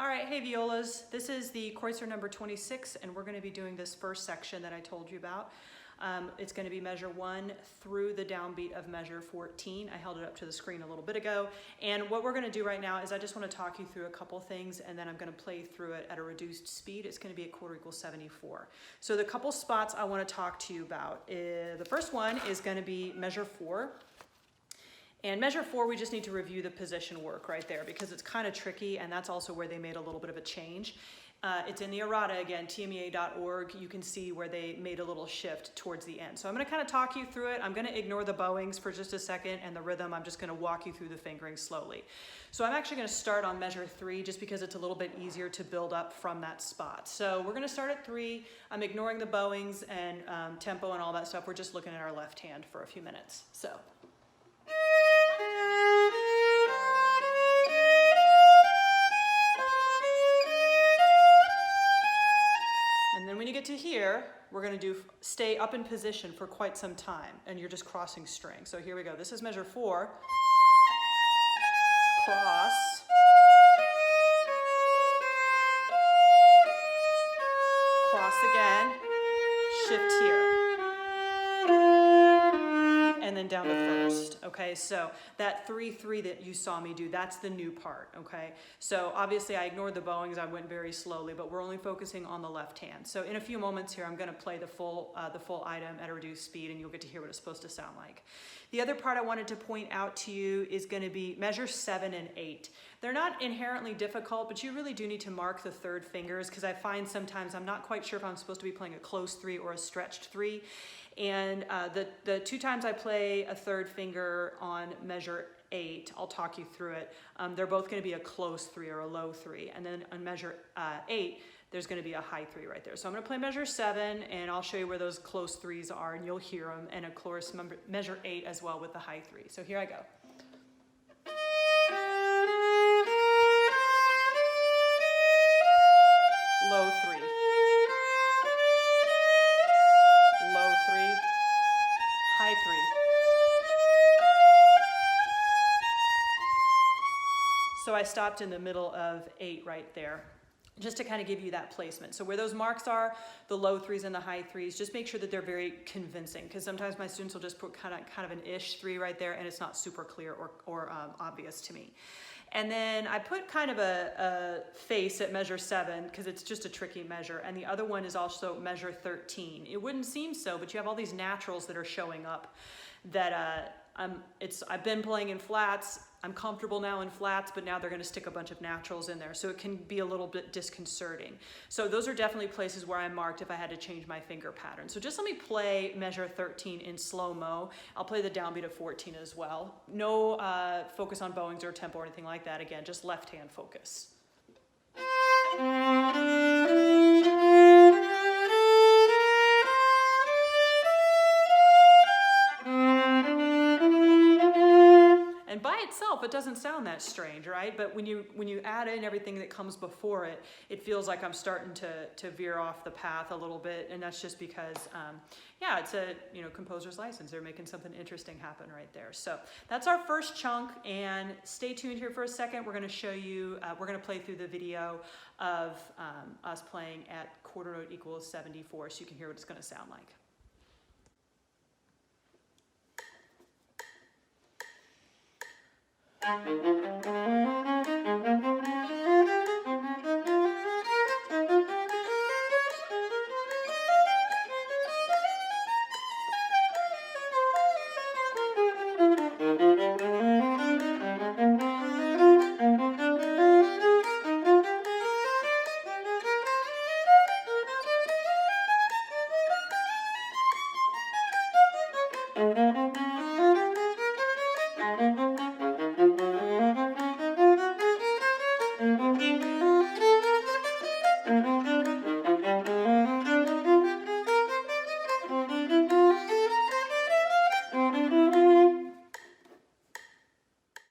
All right, hey violas, this is the Kreutzer number 26, and we're going to be doing this first section that I told you about. It's going to be measure 1 through the downbeat of measure 14. I held it up to the screen a little bit ago. And what we're going to do right now is I just want to talk you through a couple things, and then I'm going to play through it at a reduced speed. It's going to be a quarter equals 74. So the couple spots I want to talk to you about, the first one is going to be measure 4. And measure 4, we just need to review the position work right there because it's kind of tricky, and that's also where they made a little bit of a change. It's in the errata again, TMEA.org. You can see where they made a little shift towards the end. So I'm going to kind of talk you through it. I'm going to ignore the bowings for just a second and the rhythm. I'm just going to walk you through the fingering slowly. So I'm actually going to start on measure 3 just because it's a little bit easier to build up from that spot. So we're going to start at 3. I'm ignoring the bowings and tempo and all that stuff. We're just looking at our left hand for a few minutes. So. And then when you get to here, we're going to stay up in position for quite some time, and you're just crossing strings. So here we go. This is measure 4. Cross. Cross again. Shift here. And then down to first, okay? So that 3-3 that you saw me do, that's the new part, okay? So obviously I ignored the bowings, I went very slowly, but we're only focusing on the left hand. So in a few moments here, I'm gonna play the full item at a reduced speed, and you'll get to hear what it's supposed to sound like. The other part I wanted to point out to you is gonna be measure 7 and 8. They're not inherently difficult, but you really do need to mark the third fingers because I find sometimes I'm not quite sure if I'm supposed to be playing a closed 3 or a stretched 3. And the 2 times I play a third finger on measure 8, I'll talk you through it. They're both going to be a close 3 or a low 3. And then on measure 8, there's going to be a high 3 right there. So I'm going to play measure 7, and I'll show you where those close 3s are, and you'll hear them. And of course, measure 8 as well with the high 3. So here I go. Low 3. Low 3, high 3. So I stopped in the middle of 8 right there, just to kind of give you that placement. So where those marks are, the low 3s and the high 3s, just make sure that they're very convincing, because sometimes my students will just put kind of an ish 3 right there, and it's not super clear or obvious to me. And then I put kind of a face at measure 7 because it's just a tricky measure. And the other one is also measure 13. It wouldn't seem so, but you have all these naturals that are showing up that I've been playing in flats. I'm comfortable now in flats, but now they're going to stick a bunch of naturals in there. So it can be a little bit disconcerting. So those are definitely places where I marked if I had to change my finger pattern. So just let me play measure 13 in slow-mo. I'll play the downbeat of 14 as well. No focus on bowings or tempo or anything like that. Again, just left hand focus. And by itself, it doesn't sound that strange, right? But when you add in everything that comes before it, it feels like I'm starting to veer off the path a little bit, and that's just because, yeah, it's a composer's license. They're making something interesting happen right there. So that's our first chunk, and stay tuned here for a second. We're going to show you, we're going to play through the video of us playing at quarter note equals 74, so you can hear what it's going to sound like.